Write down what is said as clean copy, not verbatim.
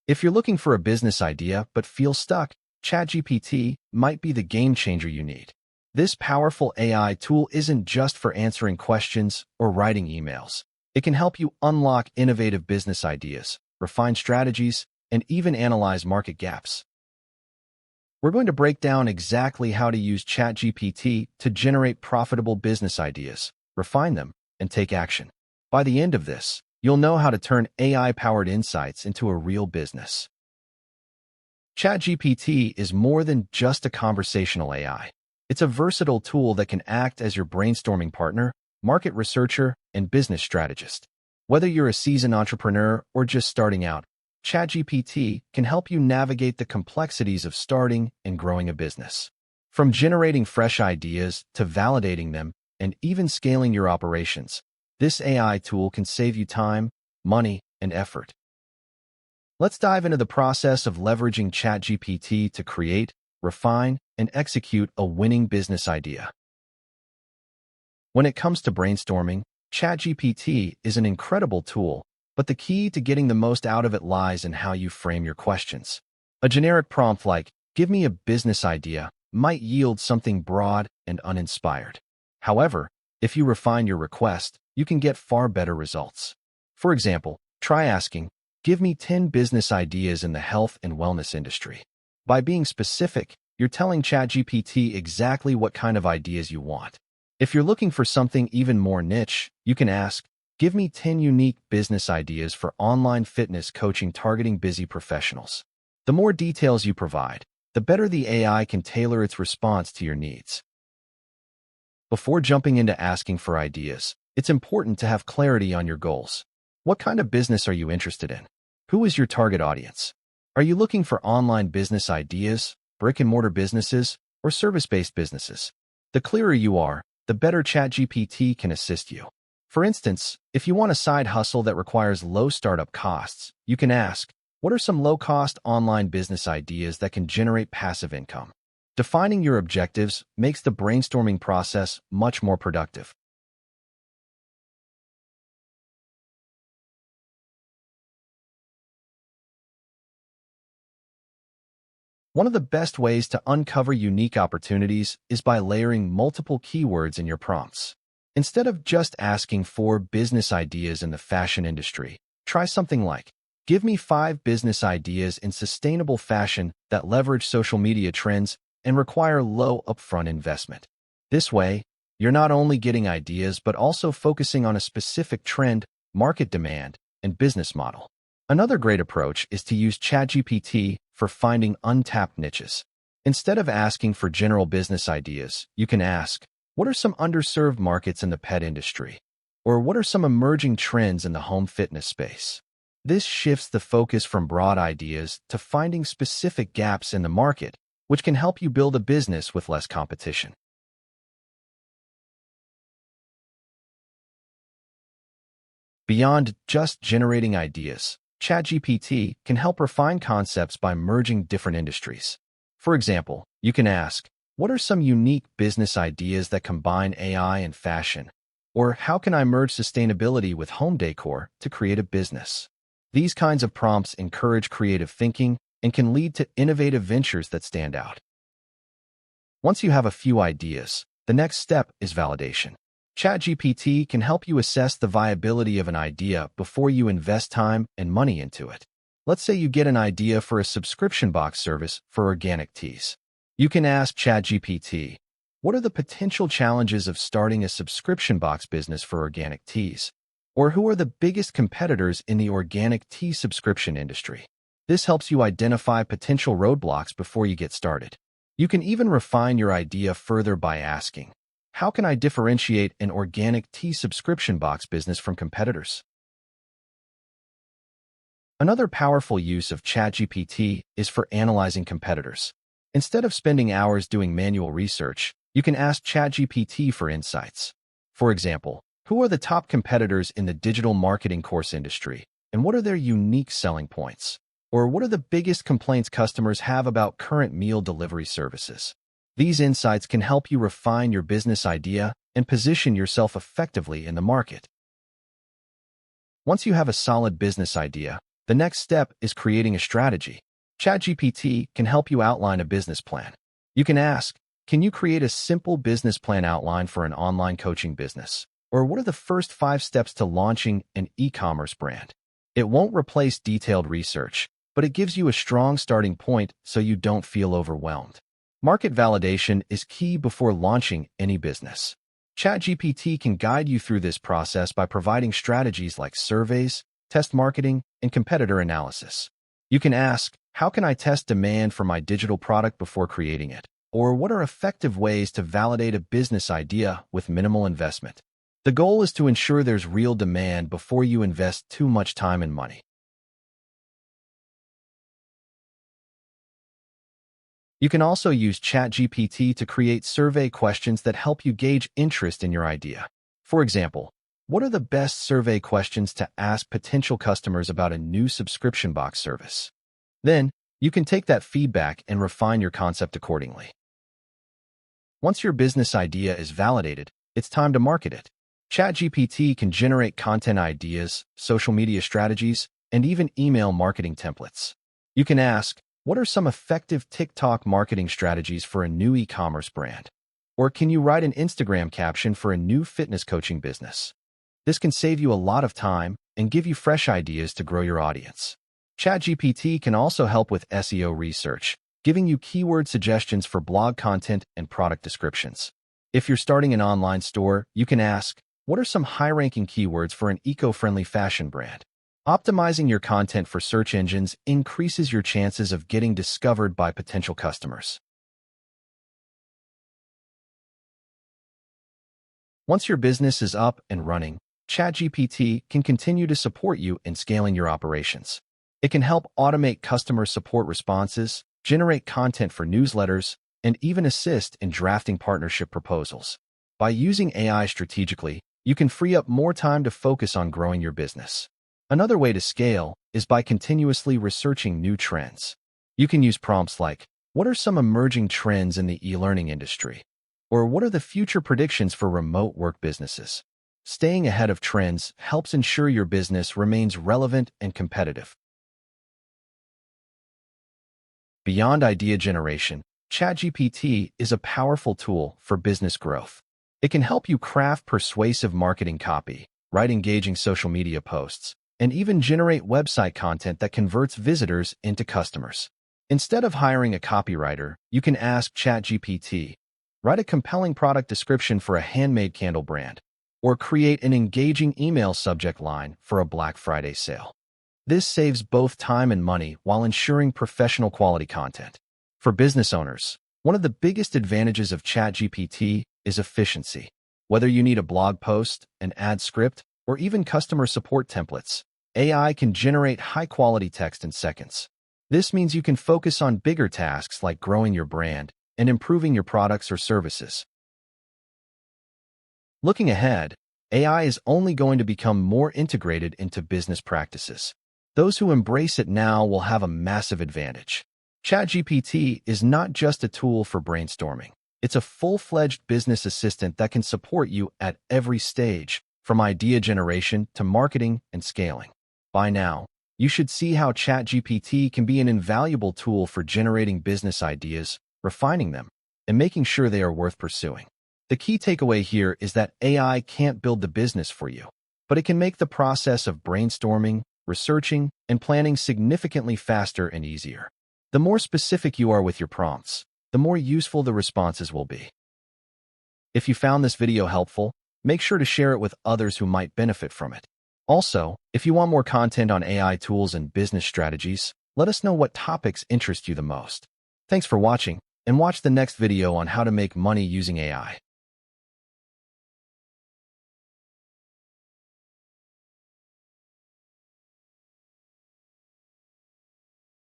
If you're looking for a business idea but feel stuck, ChatGPT might be the game changer you need. This powerful AI tool isn't just for answering questions or writing emails. It can help you unlock innovative business ideas, refine strategies, and even analyze market gaps. We're going to break down exactly how to use ChatGPT to generate profitable business ideas, refine them, and take action. By the end of this, you'll know how to turn AI-powered insights into a real business. ChatGPT is more than just a conversational AI. It's a versatile tool that can act as your brainstorming partner, market researcher, and business strategist. Whether you're a seasoned entrepreneur or just starting out, ChatGPT can help you navigate the complexities of starting and growing a business. From generating fresh ideas to validating them and even scaling your operations, this AI tool can save you time, money, and effort. Let's dive into the process of leveraging ChatGPT to create, refine, and execute a winning business idea. When it comes to brainstorming, ChatGPT is an incredible tool, but the key to getting the most out of it lies in how you frame your questions. A generic prompt like, "Give me a business idea," might yield something broad and uninspired. However, if you refine your request, you can get far better results. For example, try asking, "Give me 10 business ideas in the health and wellness industry." By being specific, you're telling ChatGPT exactly what kind of ideas you want. If you're looking for something even more niche, you can ask, "Give me 10 unique business ideas for online fitness coaching targeting busy professionals." The more details you provide, the better the AI can tailor its response to your needs. Before jumping into asking for ideas, it's important to have clarity on your goals. What kind of business are you interested in? Who is your target audience? Are you looking for online business ideas, brick-and-mortar businesses, or service-based businesses? The clearer you are, the better ChatGPT can assist you. For instance, if you want a side hustle that requires low startup costs, you can ask, "What are some low-cost online business ideas that can generate passive income?" Defining your objectives makes the brainstorming process much more productive. One of the best ways to uncover unique opportunities is by layering multiple keywords in your prompts. Instead of just asking for business ideas in the fashion industry, try something like, "Give me 5 business ideas in sustainable fashion that leverage social media trends and require low upfront investment." This way, you're not only getting ideas but also focusing on a specific trend, market demand, and business model. Another great approach is to use ChatGPT for finding untapped niches. Instead of asking for general business ideas, you can ask, "What are some underserved markets in the pet industry?" Or "What are some emerging trends in the home fitness space?" This shifts the focus from broad ideas to finding specific gaps in the market, which can help you build a business with less competition. Beyond just generating ideas, ChatGPT can help refine concepts by merging different industries. For example, you can ask, "What are some unique business ideas that combine AI and fashion?" Or "How can I merge sustainability with home decor to create a business?" These kinds of prompts encourage creative thinking and can lead to innovative ventures that stand out. Once you have a few ideas, the next step is validation. ChatGPT can help you assess the viability of an idea before you invest time and money into it. Let's say you get an idea for a subscription box service for organic teas. You can ask ChatGPT, "What are the potential challenges of starting a subscription box business for organic teas?" Or "Who are the biggest competitors in the organic tea subscription industry?" This helps you identify potential roadblocks before you get started. You can even refine your idea further by asking, "How can I differentiate an organic tea subscription box business from competitors?" Another powerful use of ChatGPT is for analyzing competitors. Instead of spending hours doing manual research, you can ask ChatGPT for insights. For example, who are the top competitors in the digital marketing course industry, and what are their unique selling points? Or what are the biggest complaints customers have about current meal delivery services? These insights can help you refine your business idea and position yourself effectively in the market. Once you have a solid business idea, The next step is creating a strategy. ChatGPT can help you outline a business plan. You can ask, can you create a simple business plan outline for an online coaching business? Or what are the first 5 steps to launching an e-commerce brand? It won't replace detailed research, but it gives you a strong starting point so you don't feel overwhelmed. Market validation is key before launching any business. ChatGPT can guide you through this process by providing strategies like surveys, test marketing, and competitor analysis. You can ask, how can I test demand for my digital product before creating it? Or what are effective ways to validate a business idea with minimal investment? The goal is to ensure there's real demand before you invest too much time and money. You can also use ChatGPT to create survey questions that help you gauge interest in your idea. For example, what are the best survey questions to ask potential customers about a new subscription box service? Then, you can take that feedback and refine your concept accordingly. Once your business idea is validated, it's time to market it. ChatGPT can generate content ideas, social media strategies, and even email marketing templates. You can ask, what are some effective TikTok marketing strategies for a new e-commerce brand? Or can you write an Instagram caption for a new fitness coaching business? This can save you a lot of time and give you fresh ideas to grow your audience. ChatGPT can also help with SEO research, giving you keyword suggestions for blog content and product descriptions. If you're starting an online store, you can ask, what are some high-ranking keywords for an eco-friendly fashion brand? Optimizing your content for search engines increases your chances of getting discovered by potential customers. Once your business is up and running, ChatGPT can continue to support you in scaling your operations. It can help automate customer support responses, generate content for newsletters, and even assist in drafting partnership proposals. By using AI strategically, you can free up more time to focus on growing your business. Another way to scale is by continuously researching new trends. You can use prompts like, what are some emerging trends in the e-learning industry? Or what are the future predictions for remote work businesses? Staying ahead of trends helps ensure your business remains relevant and competitive. Beyond idea generation, ChatGPT is a powerful tool for business growth. It can help you craft persuasive marketing copy, write engaging social media posts, and even generate website content that converts visitors into customers. Instead of hiring a copywriter, you can ask ChatGPT, write a compelling product description for a handmade candle brand, or create an engaging email subject line for a Black Friday sale. This saves both time and money while ensuring professional quality content. For business owners, one of the biggest advantages of ChatGPT is efficiency. Whether you need a blog post, an ad script, or even customer support templates, AI can generate high-quality text in seconds. This means you can focus on bigger tasks like growing your brand and improving your products or services. Looking ahead, AI is only going to become more integrated into business practices. Those who embrace it now will have a massive advantage. ChatGPT is not just a tool for brainstorming. It's a full-fledged business assistant that can support you at every stage, from idea generation to marketing and scaling. By now, you should see how ChatGPT can be an invaluable tool for generating business ideas, refining them, and making sure they are worth pursuing. The key takeaway here is that AI can't build the business for you, but it can make the process of brainstorming, researching, and planning significantly faster and easier. The more specific you are with your prompts, the more useful the responses will be. If you found this video helpful, make sure to share it with others who might benefit from it. Also, if you want more content on AI tools and business strategies, let us know what topics interest you the most. Thanks for watching, and watch the next video on how to make money using AI.